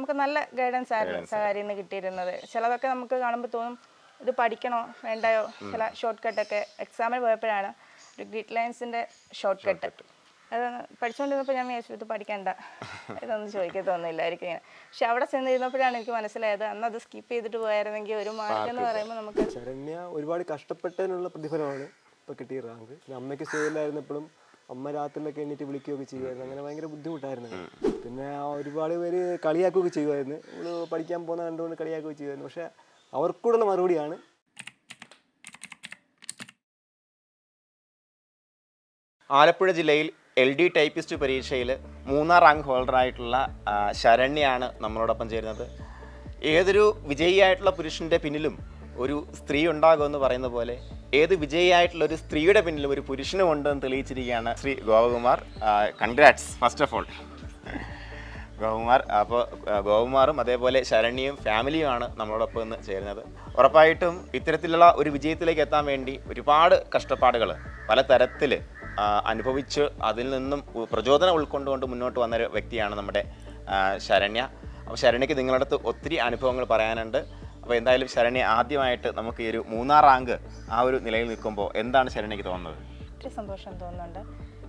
നമുക്ക് നല്ല ഗൈഡൻസ് ആയിരുന്നു സഹകാരിയിൽ നിന്ന് കിട്ടിയിരുന്നത്. ചിലതൊക്കെ നമുക്ക് കാണുമ്പോൾ തോന്നും ഇത് പഠിക്കണോ വേണ്ടയോ. ചില ഷോർട്ട് കട്ടൊക്കെ എക്സാമിന് പോയപ്പോഴാണ് ഒരു ഗ്രിഡ് ലൈൻസിൻ്റെ ഷോർട്ട് കട്ട്, അത് പഠിച്ചുകൊണ്ടിരുന്നപ്പോൾ ഞാൻ വിചാരിച്ചു ഇത് പഠിക്കണ്ട, ഇതൊന്നും ചോദിക്കത്തൊന്നുമില്ലായിരിക്കും ഇങ്ങനെ. പക്ഷെ അവിടെ ചെന്നിരുന്നപ്പോഴാണ് എനിക്ക് മനസ്സിലായത് അന്ന് അത് സ്കിപ്പ് ചെയ്തിട്ട് പോയായിരുന്നെങ്കിൽ ഒരു മാർക്ക് എന്ന് പറയുമ്പോൾ നമുക്ക്. ശരണ്യ ഒരുപാട് കഷ്ടപ്പെട്ടതിനുള്ള പ്രതിഫലമാണ് ഇപ്പോൾ കിട്ടിയ റാങ്ക്. അമ്മയ്ക്ക് സുഖമില്ലായിരുന്നപ്പോഴും അമ്മ രാത്രിയിലൊക്കെ എണ്ണീറ്റ് വിളിക്കുകയൊക്കെ ചെയ്യുമായിരുന്നു. അങ്ങനെ ഭയങ്കര ബുദ്ധിമുട്ടായിരുന്നു. പിന്നെ ഒരുപാട് പേര് കളിയാക്കുകയൊക്കെ ചെയ്യുമായിരുന്നു, നമ്മൾ പഠിക്കാൻ പോകുന്ന കണ്ടുകൊണ്ട് കളിയാക്കുകയൊക്കെ ചെയ്യുമായിരുന്നു. പക്ഷേ അവർക്കൂടുള്ള മറുപടിയാണ് ആലപ്പുഴ ജില്ലയിൽ LD ടൈപ്പിസ്റ്റ് പരീക്ഷയിൽ 3ാം റാങ്ക് ഹോൾഡറായിട്ടുള്ള ശരണ്യാണ് നമ്മളോടൊപ്പം ചേരുന്നത്. ഏതൊരു വിജയിയായിട്ടുള്ള പുരുഷൻ്റെ പിന്നിലും ഒരു സ്ത്രീ ഉണ്ടാകുമെന്ന് പറയുന്ന പോലെ ഏത് വിജയിയായിട്ടുള്ള ഒരു സ്ത്രീയുടെ പിന്നിലും ഒരു പുരുഷനും ഉണ്ടെന്ന് തെളിയിച്ചിരിക്കുകയാണ് Shri Gopakumar. Congrats first of all Gopakumar. അപ്പോൾ ഗോപകുമാറും അതേപോലെ ശരണ്യയും ഫാമിലിയുമാണ് നമ്മളോടൊപ്പം ഇന്ന് ചേരുന്നത്. ഉറപ്പായിട്ടും ഇത്തരത്തിലുള്ള ഒരു വിജയത്തിലേക്ക് എത്താൻ വേണ്ടി ഒരുപാട് കഷ്ടപ്പാടുകൾ പല തരത്തിൽ അനുഭവിച്ച് അതിൽ നിന്നും പ്രചോദനം ഉൾക്കൊണ്ടുകൊണ്ട് മുന്നോട്ട് വന്നൊരു വ്യക്തിയാണ് നമ്മുടെ ശരണ്യ. അപ്പോൾ ശരണ്യക്ക് നിങ്ങളുടെ അടുത്ത് ഒത്തിരി അനുഭവങ്ങൾ പറയാനുണ്ട്. അപ്പോൾ എന്തായാലും ശരണ്യ, ആദ്യമായിട്ട് നമുക്ക് ഈ ഒരു 3ാം റാങ്ക് ആ ഒരു നിലയിൽ നിൽക്കുമ്പോൾ എന്താണ് ശരണ്യക്ക് തോന്നുന്നത്? ഒത്തിരി സന്തോഷം തോന്നുന്നുണ്ട്.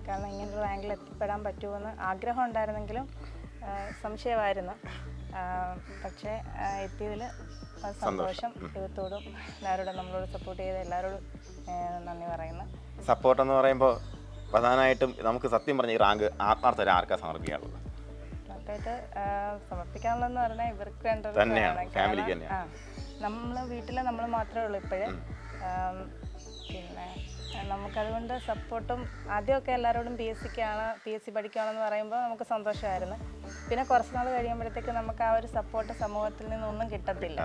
കാരണം ഇങ്ങനൊരു റാങ്കിൽ എത്തിപ്പെടാൻ പറ്റുമെന്ന് ആഗ്രഹം ഉണ്ടായിരുന്നെങ്കിലും സംശയമായിരുന്നു. പക്ഷേ എത്തിയതിൽ സന്തോഷം. ദൈവത്തോടും എല്ലാവരോടും നമ്മളോട് സപ്പോർട്ട് ചെയ്ത എല്ലാവരോടും നന്ദി പറയുന്നു. സപ്പോർട്ട് എന്ന് പറയുമ്പോൾ പ്രധാനമായിട്ടും നമുക്ക് സത്യം പറഞ്ഞ ഈ റാങ്ക് ആത്മാർത്ഥത ആർക്കാ സമർപ്പിക്കാറുള്ളത്? സമർപ്പിക്കാനുള്ളതെന്ന് പറഞ്ഞാൽ ഇവർക്ക് നമ്മൾ വീട്ടിൽ നമ്മൾ മാത്രമേ ഉള്ളൂ ഇപ്പോഴേ. പിന്നെ നമുക്കതുകൊണ്ട് സപ്പോർട്ടും ആദ്യമൊക്കെ എല്ലാവരോടും PSC പഠിക്കുകയാണെന്ന് പറയുമ്പോൾ നമുക്ക് സന്തോഷമായിരുന്നു. പിന്നെ കുറച്ച് നാൾ കഴിയുമ്പോഴത്തേക്ക് നമുക്ക് ആ ഒരു സപ്പോർട്ട് സമൂഹത്തിൽ നിന്നൊന്നും കിട്ടത്തില്ല.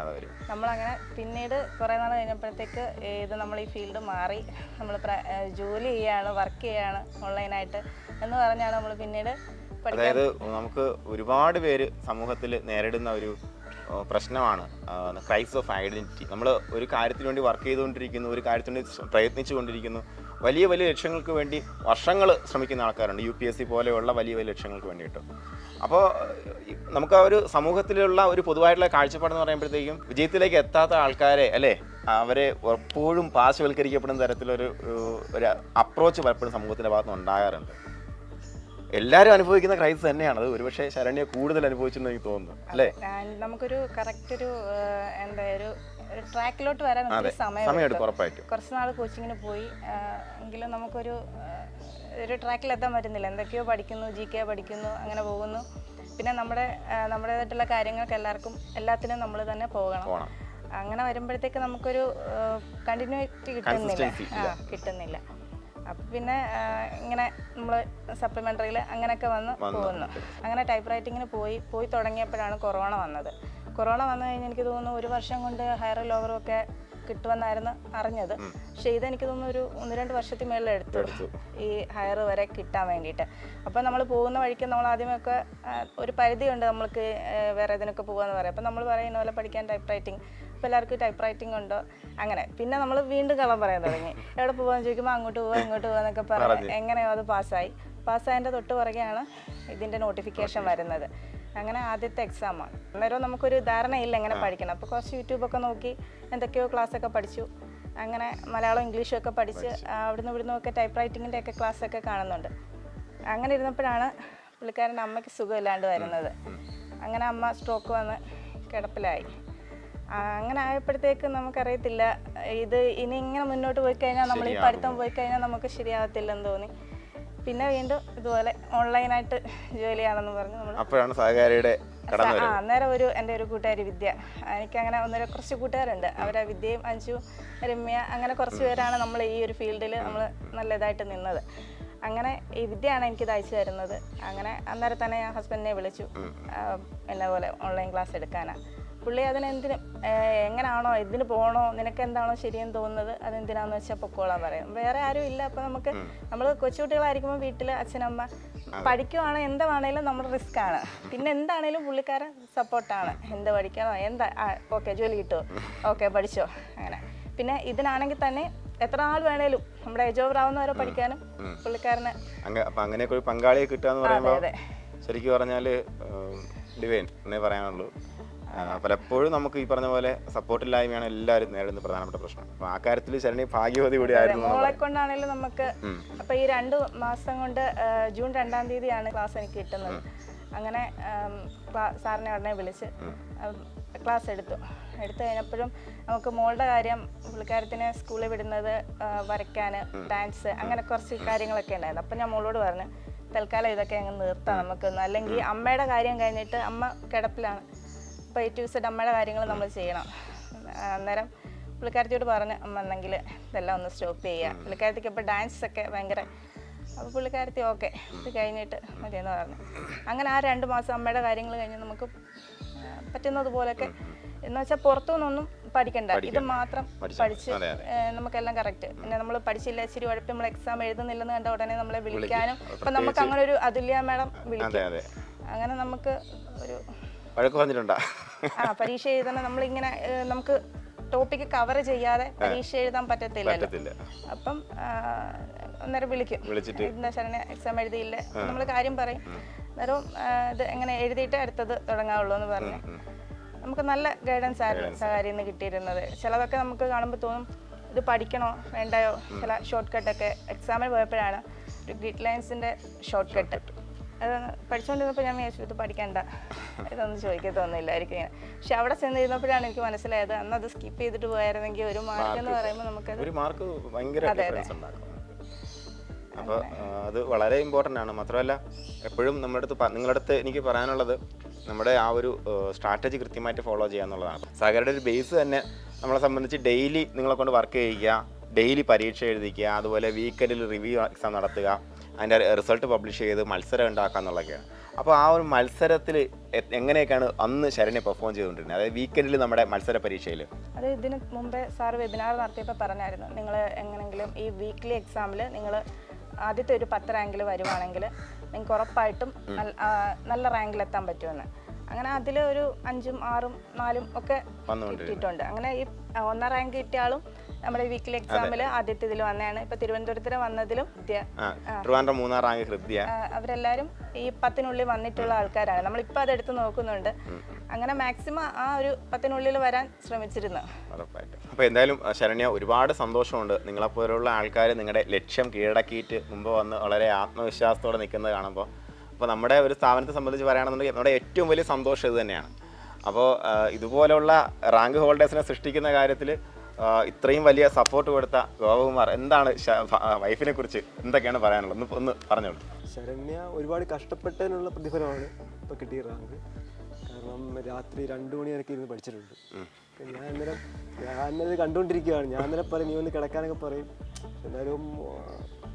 നമ്മളങ്ങനെ പിന്നീട് കുറേ നാൾ കഴിഞ്ഞപ്പോഴത്തേക്ക് ഇത് നമ്മൾ ഈ ഫീൽഡ് മാറി നമ്മൾ ജോലി ചെയ്യാണ്, വർക്ക് ചെയ്യാണ് ഓൺലൈനായിട്ട് എന്ന് പറഞ്ഞാണ് നമ്മൾ പിന്നീട്. അതായത് നമുക്ക് ഒരുപാട് പേര് സമൂഹത്തിൽ നേരിടുന്ന ഒരു പ്രശ്നമാണ് ക്രൈസിസ് ഓഫ് ഐഡന്റിറ്റി. നമ്മൾ ഒരു കാര്യത്തിന് വേണ്ടി വർക്ക് ചെയ്തുകൊണ്ടിരിക്കുന്നു, ഒരു കാര്യത്തിന് വേണ്ടി പ്രയത്നിച്ചു കൊണ്ടിരിക്കുന്നു, വലിയ വലിയ ലക്ഷ്യങ്ങൾക്ക് വേണ്ടി വർഷങ്ങൾ ശ്രമിക്കുന്ന ആൾക്കാരുണ്ട്, UPSC പോലെയുള്ള വലിയ വലിയ ലക്ഷ്യങ്ങൾക്ക് വേണ്ടിയിട്ട്. അപ്പോൾ നമുക്ക് ആ ഒരു സമൂഹത്തിലുള്ള ഒരു പൊതുവായിട്ടുള്ള കാഴ്ചപ്പാടെന്ന് പറയുമ്പോഴത്തേക്കും വിജയത്തിലേക്ക് എത്താത്ത ആൾക്കാരെ അല്ലേ, അവരെ എപ്പോഴും പാർശ്വവൽക്കരിക്കപ്പെടുന്ന തരത്തിലൊരു അപ്രോച്ച് പലപ്പോഴും സമൂഹത്തിൻ്റെ ഭാഗത്ത് നിന്ന് ഉണ്ടാകാറുണ്ട്. എല്ലാവരും അനുഭവിക്കുന്ന ക്രൈസിസ് തന്നെയാണ് അത്. ഒരുപക്ഷെ ശരണ്യ കൂടുതൽ അനുഭവിച്ചെന്ന് എനിക്ക് തോന്നുന്നു അല്ലേ? നമുക്കൊരു കറക്റ്റ് ഒരു എന്താ ഒരു ട്രാക്കിലോട്ട് വരാൻ സമയം ഉറപ്പായിട്ടും. കുറച്ച് നാൾ കോച്ചിങ്ങിന് പോയി എങ്കിലും നമുക്കൊരു ട്രാക്കിലെത്താൻ പറ്റുന്നില്ല. എന്തൊക്കെയോ പഠിക്കുന്നു, GK പഠിക്കുന്നു, അങ്ങനെ പോകുന്നു. പിന്നെ നമ്മുടേതായിട്ടുള്ള കാര്യങ്ങൾക്ക് എല്ലാത്തിനും നമ്മൾ തന്നെ പോകണം. അങ്ങനെ വരുമ്പോഴത്തേക്ക് നമുക്കൊരു കണ്ടിന്യൂറ്റി കിട്ടുന്നില്ല. അപ്പം പിന്നെ ഇങ്ങനെ നമ്മൾ സപ്ലിമെൻ്ററിയിൽ അങ്ങനെയൊക്കെ വന്ന് പോകുന്നു. അങ്ങനെ ടൈപ്പ് റൈറ്റിങ്ങിന് പോയി തുടങ്ങിയപ്പോഴാണ് കൊറോണ വന്നത്. കൊറോണ വന്നു കഴിഞ്ഞാൽ എനിക്ക് തോന്നുന്നു 1 വർഷം കൊണ്ട് ഹയർ ലോവറും ഒക്കെ കിട്ടുമെന്നായിരുന്നു അറിഞ്ഞത്. പക്ഷേ ഇതെനിക്ക് തോന്നുന്നു ഒരു 1-2 വർഷത്തിൽ മേളിൽ എടുത്തു ഈ ഹയർ വരെ കിട്ടാൻ വേണ്ടിയിട്ട്. അപ്പം നമ്മൾ പോകുന്ന വഴിക്ക് നമ്മൾ ആദ്യമൊക്കെ ഒരു പരിധിയുണ്ട് നമ്മൾക്ക് വേറെ ഇതിനൊക്കെ പോകുകയെന്ന് പറയാം. അപ്പം നമ്മൾ പറയുന്ന പോലെ പഠിക്കാൻ ടൈപ്പ് റൈറ്റിംഗ്, അപ്പോൾ എല്ലാവർക്കും ടൈപ്പ് റൈറ്റിംഗ് ഉണ്ടോ അങ്ങനെ. പിന്നെ നമ്മൾ വീണ്ടും കള്ളം പറയാൻ തുടങ്ങി. എവിടെ പോകാമെന്ന് ചോദിക്കുമ്പോൾ അങ്ങോട്ട് പോകാം ഇങ്ങോട്ട് പോകാമെന്നൊക്കെ പറഞ്ഞ് എങ്ങനെയോ അത് പാസ്സായതിൻ്റെ തൊട്ട് പുറകെയാണ് ഇതിൻ്റെ നോട്ടിഫിക്കേഷൻ വരുന്നത്. അങ്ങനെ ആദ്യത്തെ എക്സാമാണ്. അന്നേരം നമുക്കൊരു ധാരണയില്ല എങ്ങനെ പഠിക്കണം. അപ്പോൾ കുറച്ച് യൂട്യൂബൊക്കെ നോക്കി എന്തൊക്കെയോ ക്ലാസ്സൊക്കെ പഠിച്ചു. അങ്ങനെ മലയാളം ഇംഗ്ലീഷും ഒക്കെ പഠിച്ച് ഇവിടുന്ന് ഒക്കെ ടൈപ്പ് റൈറ്റിങ്ങിൻ്റെ ഒക്കെ ക്ലാസ്സൊക്കെ കാണുന്നുണ്ട്. അങ്ങനെ ഇരുന്നപ്പോഴാണ് പുള്ളിക്കാരൻ്റെ അമ്മയ്ക്ക് സുഖമില്ലാണ്ട് വരുന്നത്. അങ്ങനെ അമ്മ സ്ട്രോക്ക് വന്ന് കിടപ്പിലായി. അങ്ങനെ ആയപ്പോഴത്തേക്ക് നമുക്കറിയത്തില്ല ഇത് ഇനി ഇങ്ങനെ മുന്നോട്ട് പോയി കഴിഞ്ഞാൽ നമ്മൾ ഈ പഠിത്തം പോയി കഴിഞ്ഞാൽ നമുക്ക് ശരിയാവത്തില്ലെന്ന് തോന്നി. പിന്നെ വീണ്ടും ഇതുപോലെ ഓൺലൈനായിട്ട് ജോലിയാണെന്ന് പറഞ്ഞു നമ്മൾ. അപ്പോഴാണ് സഹകാരിയുടെ അന്നേരം എൻ്റെ ഒരു കൂട്ടുകാരി വിദ്യ, എനിക്കങ്ങനെ കുറച്ച് കൂട്ടുകാരുണ്ട്. അവരെ വിദ്യയും അഞ്ചു, രമ്യ, അങ്ങനെ കുറച്ച് പേരാണ് നമ്മൾ ഈ ഒരു ഫീൽഡിൽ നമ്മൾ നല്ല ഇതായിട്ട് നിന്നത്. അങ്ങനെ ഈ വിദ്യയാണ് എനിക്കിത് അയച്ചു തരുന്നത്. അങ്ങനെ അന്നേരം തന്നെ ഞാൻ ഹസ്ബൻഡിനെ വിളിച്ചു എന്നെ പോലെ ഓൺലൈൻ ക്ലാസ് എടുക്കാനാണ്. പുള്ളി എങ്ങനെയാണോ ഇതിന് പോകണോ, നിനക്ക് എന്താണോ ശരിയെന്ന് തോന്നുന്നത് അതെന്തിനാന്ന് വെച്ചാൽ പൊക്കോളാൻ പറയും. വേറെ ആരും ഇല്ല. അപ്പോൾ നമ്മൾ കൊച്ചുകുട്ടികളായിരിക്കുമ്പോൾ വീട്ടിൽ അച്ഛനമ്മ പഠിക്കുവാണോ എന്താണേലും നമ്മുടെ റിസ്ക് ആണ്. പിന്നെ എന്താണേലും പുള്ളിക്കാരൻ സപ്പോർട്ടാണ്. എന്ത് പഠിക്കണോ, ഓക്കെ ജോലി കിട്ടുമോ, ഓക്കെ പഠിച്ചോ, അങ്ങനെ. പിന്നെ ഇതിനാണെങ്കിൽ തന്നെ എത്ര നാൾ വേണേലും നമ്മുടെ ഏജ് ഓവർ ആവുന്നവരെ പഠിക്കാനും പുള്ളിക്കാരന് അങ്ങനെയൊക്കെ ഒരു പങ്കാളിയെ കിട്ടുക എന്ന് പറയുമ്പോൾ ശരിക്കും പറഞ്ഞാൽ ഡിവൈൻ എന്നേ പറയാനുള്ളൂ. പലപ്പോഴും നമുക്ക് ഈ പറഞ്ഞ പോലെ സപ്പോർട്ടില്ലായ്മയാണ് എല്ലാവരും നേരിടുന്ന പ്രധാനപ്പെട്ട പ്രശ്നം. അപ്പോൾ ആ കാര്യത്തിൽ ശരണി ഭാഗ്യവതി കൂടി ആയിരുന്നു. മോളെ കൊണ്ടാണെങ്കിലും നമുക്ക് അപ്പോൾ ഈ 2 മാസം കൊണ്ട് ജൂൺ 2-ാം തീയതിയാണ് ക്ലാസ് എനിക്ക് കിട്ടുന്നത്. അങ്ങനെ സാറിനെ ഉടനെ വിളിച്ച് ക്ലാസ് എടുത്തു കഴിഞ്ഞപ്പോഴും നമുക്ക് മോളുടെ കാര്യം, പുള്ളിക്കാരത്തിനെ സ്കൂളിൽ വിടുന്നത്, വരയ്ക്കാൻ, ഡാൻസ്, അങ്ങനെ കുറച്ച് കാര്യങ്ങളൊക്കെ ഉണ്ടായിരുന്നു. അപ്പം ഞാൻ മോളോട് പറഞ്ഞു തൽക്കാലം ഇതൊക്കെ അങ്ങ് നിർത്താം നമുക്കൊന്ന്, അല്ലെങ്കിൽ അമ്മയുടെ കാര്യം കഴിഞ്ഞിട്ട് അമ്മ കിടപ്പിലാണ്, അപ്പോൾ A to Z അമ്മയുടെ കാര്യങ്ങൾ നമ്മൾ ചെയ്യണം. അന്നേരം പുള്ളിക്കാരത്തിയോട് പറഞ്ഞ് അമ്മ എന്നെങ്കിൽ ഇതെല്ലാം ഒന്ന് സ്റ്റോപ്പ് ചെയ്യുക. പുള്ളിക്കാരത്തിക്ക് ഇപ്പോൾ ഡാൻസ് ഒക്കെ ഭയങ്കര, അപ്പോൾ പുള്ളിക്കാരത്തി ഓക്കെ ഇത് കഴിഞ്ഞിട്ട് മതിയെന്ന് പറഞ്ഞു. അങ്ങനെ ആ 2 മാസം അമ്മയുടെ കാര്യങ്ങൾ കഴിഞ്ഞ് നമുക്ക് പറ്റുന്നത് പോലെയൊക്കെ എന്ന് വെച്ചാൽ പുറത്തുനിന്നൊന്നും പഠിക്കണ്ട, ഇത് മാത്രം പഠിച്ച് നമുക്കെല്ലാം കറക്റ്റ്. പിന്നെ നമ്മൾ പഠിച്ചില്ല, ഇച്ചിരി ഉഴപ്പി നമ്മൾ എക്സാം എഴുതുന്നില്ലെന്ന് കണ്ട ഉടനെ നമ്മളെ വിളിക്കാനും, അപ്പം നമുക്ക് അങ്ങനെ ഒരു അതുല്യ മാഡം വിളിക്കും. അങ്ങനെ നമുക്ക് ഒരു പരീക്ഷ എഴുതണം, നമ്മളിങ്ങനെ നമുക്ക് ടോപ്പിക്ക് കവർ ചെയ്യാതെ പരീക്ഷ എഴുതാൻ പറ്റത്തില്ലല്ലോ. അപ്പം അന്നേരം വിളിക്കും, എന്താ ശരണ എക്സാം എഴുതിയില്ലേ, നമ്മൾ കാര്യം പറയും. അന്നേരം ഇത് എങ്ങനെ എഴുതിയിട്ട് അടുത്തത് തുടങ്ങാവുള്ളൂ എന്ന് പറഞ്ഞ് നമുക്ക് നല്ല ഗൈഡൻസ് ആയിരുന്നു സഹാരിയിൽ നിന്ന് കിട്ടിയിരുന്നത്. ചിലതൊക്കെ നമുക്ക് കാണുമ്പോൾ തോന്നും ഇത് പഠിക്കണോ വേണ്ടയോ. ചില ഷോർട്ട് കട്ടൊക്കെ എക്സാമിന് പോയപ്പോഴാണ് ഒരു ഗ്രിഡ് ലൈൻസിൻ്റെ ഷോർട്ട് കട്ട്, അത് പഠിച്ചുകൊണ്ടിരുന്നപ്പോൾ ഞാൻ വിചാരിച്ചു ഇത് പഠിക്കണ്ട, ഇതൊന്നും ചോദിക്കത്തൊന്നുമില്ലായിരിക്കും ഇങ്ങനെ. പക്ഷെ അവിടെ ചെന്നിരുന്നപ്പോഴാണ് എനിക്ക് മനസ്സിലായത് അന്ന് അത് സ്കിപ്പ് ചെയ്തിട്ട് പോയായിരുന്നെങ്കിൽ ഒരു മാർക്ക് എന്ന് പറയുമ്പോൾ നമുക്കത് അപ്പോൾ അത് വളരെ ഇമ്പോർട്ടൻ്റ് ആണ്. മാത്രമല്ല എപ്പോഴും നിങ്ങളുടെ അടുത്ത് എനിക്ക് പറയാനുള്ളത് നമ്മുടെ ആ ഒരു സ്ട്രാറ്റജി കൃത്യമായിട്ട് ഫോളോ ചെയ്യുക എന്നുള്ളതാണ്. സാഗരയുടെ ഒരു ബേസ് തന്നെ നമ്മളെ സംബന്ധിച്ച് ഡെയിലി നിങ്ങളെ കൊണ്ട് വർക്ക് ചെയ്യിക്കുക, ഡെയിലി പരീക്ഷ എഴുതിക്കുക, അതുപോലെ വീക്കെൻഡിൽ റിവ്യൂ എക്സാം നടത്തുക, അതിൻ്റെ റിസൾട്ട് പബ്ലിഷ് ചെയ്ത് മത്സരം ഉണ്ടാക്കുക എന്നുള്ളതൊക്കെയാണ്. അപ്പോൾ ആ ഒരു മത്സരത്തിൽ എങ്ങനെയൊക്കെയാണ് അന്ന് ശരണ്യ പെർഫോം ചെയ്തുകൊണ്ടിരുന്നത്, അതായത് വീക്കെൻഡിൽ നമ്മുടെ മത്സര പരീക്ഷയിൽ? അത് ഇതിന് മുമ്പേ സാർ വെബിനാർ നടത്തിയപ്പോൾ പറഞ്ഞായിരുന്നു, നിങ്ങൾ എങ്ങനെയെങ്കിലും ഈ വീക്ക്ലി എക്സാമിൽ നിങ്ങൾ ആദ്യത്തെ ഒരു 10 റാങ്കിൽ വരുവാണെങ്കിൽ നിങ്ങൾക്ക് ഉറപ്പായിട്ടും നല്ല റാങ്കിലെത്താൻ പറ്റുമെന്ന്. അങ്ങനെ അതിൽ ഒരു 5ഉം 6ഉം 4ഉം ഒക്കെ കിട്ടിയിട്ടുണ്ട്. അങ്ങനെ ഈ 1ാം റാങ്ക് കിട്ടിയ ആളും നമ്മുടെ വീക്കിലി എക്സാമിൽ ആദ്യത്തെ ഇതിൽ വന്നതാണ്. ഇപ്പൊ തിരുവനന്തപുരത്തിന് വന്നതിലും അവരെല്ലാരും ഈ 10നുള്ളിൽ വന്നിട്ടുള്ള ആൾക്കാരാണ്. നമ്മളിപ്പോൾ അതെടുത്ത് നോക്കുന്നുണ്ട്. അങ്ങനെ മാക്സിമം ആ ഒരു 10നുള്ളിൽ വരാൻ ശ്രമിച്ചിരുന്നു. അപ്പോൾ എന്തായാലും ശരണ്യ, ഒരുപാട് സന്തോഷമുണ്ട് നിങ്ങളെപ്പോലുള്ള ആൾക്കാർ നിങ്ങളുടെ ലക്ഷ്യം കീഴടക്കിയിട്ട് മുമ്പ് വന്ന് വളരെ ആത്മവിശ്വാസത്തോടെ നിൽക്കുന്നത് കാണുമ്പോൾ. അപ്പോൾ നമ്മുടെ ഒരു സ്ഥാപനത്തെ സംബന്ധിച്ച് പറയുകയാണെന്നുണ്ടെങ്കിൽ നമ്മുടെ ഏറ്റവും വലിയ സന്തോഷം ഇത് തന്നെയാണ്. അപ്പോൾ ഇതുപോലുള്ള റാങ്ക് ഹോൾഡേഴ്സിനെ സൃഷ്ടിക്കുന്ന കാര്യത്തിൽ ഇത്രയും വലിയ സപ്പോർട്ട് കൊടുത്ത ഗോപകുമാർ, എന്താണ് വൈഫിനെ കുറിച്ച് എന്തൊക്കെയാണ് പറയാനുള്ളത്, ഒന്ന് പറഞ്ഞോളൂ. ശരണ്യ ഒരുപാട് കഷ്ടപ്പെട്ടതിനുള്ള പ്രതിഫലമാണ് ഇപ്പോൾ കിട്ടിയ റാങ്ക്. കാരണം രാത്രി 2 മണി വരെയൊക്കെ ഇരുന്ന് പഠിച്ചിട്ടുണ്ട്. ഞാനത് കണ്ടുകൊണ്ടിരിക്കുകയാണ്. ഞാൻ അന്നേരം പറയും നീ ഒന്ന് കിടക്കാനൊക്കെ പറയും, എന്തായാലും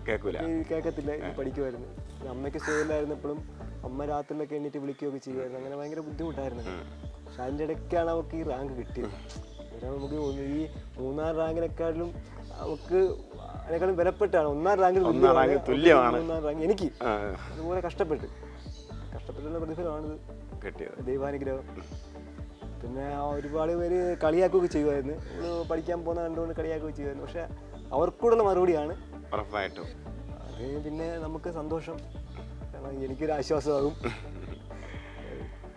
കേൾക്കത്തില്ല, പഠിക്കുമായിരുന്നു. അമ്മയ്ക്ക് സുഖമില്ലായിരുന്നപ്പോഴും അമ്മ രാത്രിയിലൊക്കെ എണ്ണീറ്റ് വിളിക്കുകയൊക്കെ ചെയ്യുമായിരുന്നു. അങ്ങനെ ഭയങ്കര ബുദ്ധിമുട്ടായിരുന്നു. പക്ഷെ അതിൻ്റെ ഇടയ്ക്കാണ് അവർക്ക് ഈ റാങ്ക് കിട്ടിയത്. നമുക്ക് ഈ 3ാം റാങ്കിനെക്കാളും നമുക്ക് അതിനേക്കാളും വിലപ്പെട്ടാണ് 1ാം റാങ്കിൽ തുല്യമാണ് 3ാം റാങ്ക് എനിക്ക്. അതുപോലെ കഷ്ടപ്പെട്ടുള്ള പ്രതിഫലമാണിത് കിട്ടിയത്, ദൈവാനുഗ്രഹം. പിന്നെ ഒരുപാട് പേര് കളിയാക്കുകയൊക്കെ ചെയ്യുമായിരുന്നു, പഠിക്കാൻ പോകുന്ന കണ്ടുകൊണ്ട് കളിയാക്കുകയൊക്കെ ചെയ്യുമായിരുന്നു. പക്ഷെ അവർക്കൂടുള്ള മറുപടിയാണ് ഉറപ്പായിട്ടും. അത് പിന്നെ നമുക്ക് സന്തോഷം, കാരണം എനിക്കൊരു ആശ്വാസമാകും.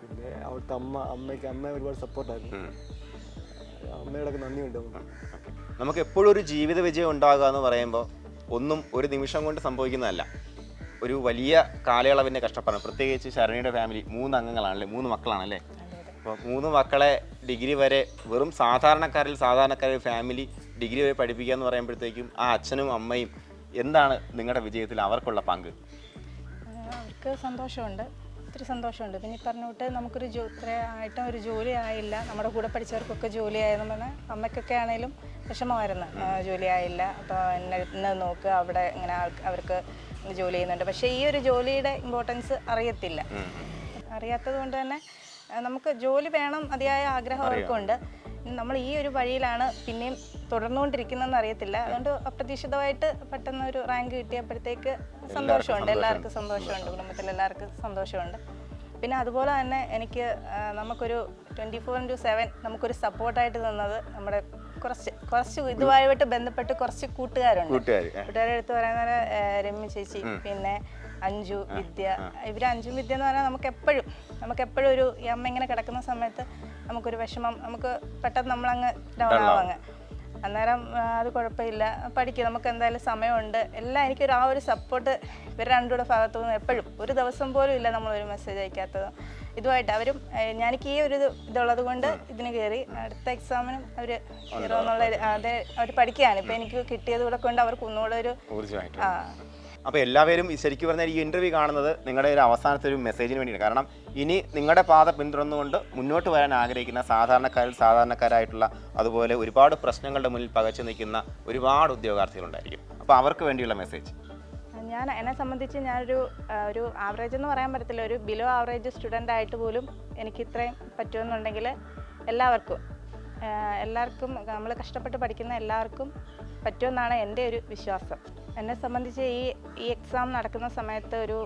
പിന്നെ അവിടുത്തെ അമ്മ ഒരുപാട് സപ്പോർട്ടായിരുന്നു. അമ്മയോടൊക്കെ നന്ദിയുണ്ട്. നമുക്ക് എപ്പോഴും ഒരു ജീവിത വിജയം ഉണ്ടാകുക എന്ന് പറയുമ്പോൾ ഒന്നും ഒരു നിമിഷം കൊണ്ട് സംഭവിക്കുന്നതല്ല. ഒരു വലിയ കാലയളവിൻ്റെ കഷ്ടപ്പാടാണ്. പ്രത്യേകിച്ച് ശരണ്യയുടെ ഫാമിലി 3 അംഗങ്ങളാണല്ലേ, 3 മക്കളാണല്ലേ. അപ്പോൾ 3 മക്കളെ ഡിഗ്രി വരെ വെറും സാധാരണക്കാരിൽ ഫാമിലി ഡിഗ്രി വരെ പഠിപ്പിക്കുക എന്ന് പറയുമ്പോഴത്തേക്കും ആ അച്ഛനും അമ്മയും എന്താണ് നിങ്ങളുടെ വിജയത്തിൽ അവർക്കുള്ള പങ്ക്? അവർക്ക് സന്തോഷമുണ്ട്, ഒത്തിരി സന്തോഷമുണ്ട്. പിന്നെ ഈ പറഞ്ഞുകൊണ്ട് നമുക്കൊരു ഇത്രയായിട്ടും ഒരു ജോലി ആയില്ല, നമ്മുടെ കൂടെ പഠിച്ചവർക്കൊക്കെ ജോലി ആയെന്ന് പറഞ്ഞാൽ അമ്മയ്ക്കൊക്കെ ആണെങ്കിലും വിഷമമായിരുന്നു, ജോലി ആയില്ല, അപ്പോൾ എന്നെ നോക്കുക, അവിടെ ഇങ്ങനെ അവർക്ക് ജോലി ചെയ്യുന്നുണ്ട്. പക്ഷേ ഈ ഒരു ജോലിയുടെ ഇമ്പോർട്ടൻസ് അറിയാത്തത് കൊണ്ട് തന്നെ നമുക്ക് ജോലി വേണം, അതിയായ ആഗ്രഹം അവർക്കുണ്ട്. നമ്മൾ ഈ ഒരു വഴിയിലാണ് പിന്നെയും തുടർന്നുകൊണ്ടിരിക്കുന്നതെന്ന് അറിയത്തില്ല. അതുകൊണ്ട് അപ്രതീക്ഷിതമായിട്ട് പെട്ടെന്ന് ഒരു റാങ്ക് കിട്ടിയപ്പോഴത്തേക്ക് സന്തോഷമുണ്ട്, എല്ലാവർക്കും സന്തോഷമുണ്ട്, കുടുംബത്തിലെല്ലാവർക്കും സന്തോഷമുണ്ട്. പിന്നെ അതുപോലെ തന്നെ എനിക്ക് നമുക്കൊരു 24/7 നമുക്കൊരു സപ്പോർട്ടായിട്ട് തന്നത് നമ്മുടെ കുറച്ച് ഇതുമായിട്ട് ബന്ധപ്പെട്ട് കുറച്ച് കൂട്ടുകാരുണ്ട്. കൂട്ടുകാരെ എടുത്ത് പറയുന്നത് രമ്യ ചേച്ചി, പിന്നെ അഞ്ജു, വിദ്യ. ഇവർ അഞ്ജു വിദ്യ എന്ന് പറഞ്ഞാൽ നമുക്കെപ്പോഴും ഒരു ഈ അമ്മ ഇങ്ങനെ കിടക്കുന്ന സമയത്ത് നമുക്കൊരു വിഷമം, നമുക്ക് പെട്ടെന്ന് നമ്മളങ്ങ് ഡൗൺ ആവും അങ്ങ്. അന്നേരം അത് കുഴപ്പമില്ല, പഠിക്കും, നമുക്ക് എന്തായാലും സമയമുണ്ട് എല്ലാം. എനിക്കൊരു ആ ഒരു സപ്പോർട്ട് ഇവർ രണ്ടുകൂടെ ഭാഗത്തു നിന്ന് എപ്പോഴും, ഒരു ദിവസം പോലും ഇല്ല നമ്മളൊരു മെസ്സേജ് അയക്കാത്തത്. ഇതുമായിട്ട് അവരും ഞാനെനിക്ക് ഈ ഒരു ഇതുള്ളത് കൊണ്ട് ഇതിന് കയറി അടുത്ത എക്സാമിനും അവർ ഹീറോ എന്നുള്ള അതെ അവർ പഠിക്കുകയാണ്. ഇപ്പം എനിക്ക് കിട്ടിയത് കൂടെ കൊണ്ട് അവർക്ക് ഒന്നുകൂടെ ഒരു അപ്പോൾ എല്ലാവരും ശരിക്കും പറഞ്ഞാൽ ഈ ഇൻ്റർവ്യൂ കാണുന്നത് നിങ്ങളുടെ ഒരു അവസാനത്തെ ഒരു മെസ്സേജിന് വേണ്ടിയാണ്. കാരണം ഇനി നിങ്ങളുടെ പാത പിന്തുടർന്നുകൊണ്ട് മുന്നോട്ട് വരാൻ ആഗ്രഹിക്കുന്ന സാധാരണക്കാരായിട്ടുള്ള അതുപോലെ ഒരുപാട് പ്രശ്നങ്ങളുടെ മുന്നിൽ പകച്ചു നിൽക്കുന്ന ഒരുപാട് ഉദ്യോഗാർത്ഥികളുണ്ടായിരിക്കും. അപ്പോൾ അവർക്ക് വേണ്ടിയുള്ള മെസ്സേജ്. എന്നെ സംബന്ധിച്ച് ഒരു ആവറേജ് എന്ന് പറയാൻ പറ്റത്തില്ല, ഒരു ബിലോ ആവറേജ് സ്റ്റുഡൻ്റ് ആയിട്ട് പോലും എനിക്ക് ഇത്രയും പറ്റുമെന്നുണ്ടെങ്കിൽ എല്ലാവർക്കും നമ്മൾ കഷ്ടപ്പെട്ട് പഠിക്കുന്ന എല്ലാവർക്കും പറ്റുമെന്നാണ് എൻ്റെ ഒരു വിശ്വാസം. എന്നെ സംബന്ധിച്ച് ഈ എക്സാം നടക്കുന്ന സമയത്ത് ഒരു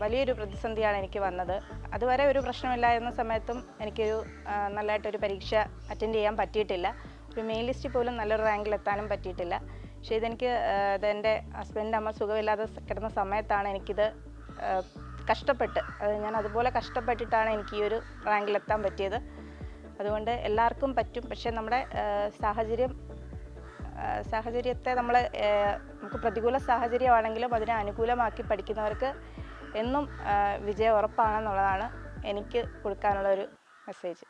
വലിയൊരു പ്രതിസന്ധിയാണ് എനിക്ക് വന്നത്. അതുവരെ ഒരു പ്രശ്നമില്ലായിരുന്ന സമയത്തും എനിക്കൊരു നല്ലതായിട്ടൊരു പരീക്ഷ അറ്റൻഡ് ചെയ്യാൻ പറ്റിയിട്ടില്ല. ഒരു മെയിൻ ലിസ്റ്റിൽ പോലും നല്ലൊരു റാങ്കിലെത്താനും പറ്റിയിട്ടില്ല. പക്ഷേ ഇതെൻ്റെ ഹസ്ബൻഡിൻ്റെ അമ്മ സുഖമില്ലാതെ കിടന്ന സമയത്താണ് എനിക്കിത് കഷ്ടപ്പെട്ട് ഞാൻ അതുപോലെ കഷ്ടപ്പെട്ടിട്ടാണ് എനിക്ക് ഈ ഒരു റാങ്കിലെത്താൻ പറ്റിയത്. അതുകൊണ്ട് എല്ലാവർക്കും പറ്റും. പക്ഷേ നമ്മുടെ സാഹചര്യത്തെ നമുക്ക് പ്രതികൂല സാഹചര്യമാണെങ്കിലും അതിനെ അനുകൂലമാക്കി പഠിക്കുന്നവർക്ക് എന്നും വിജയം ഉറപ്പാണെന്നുള്ളതാണ് എനിക്ക് കൊടുക്കാനുള്ള ഒരു മെസ്സേജ്.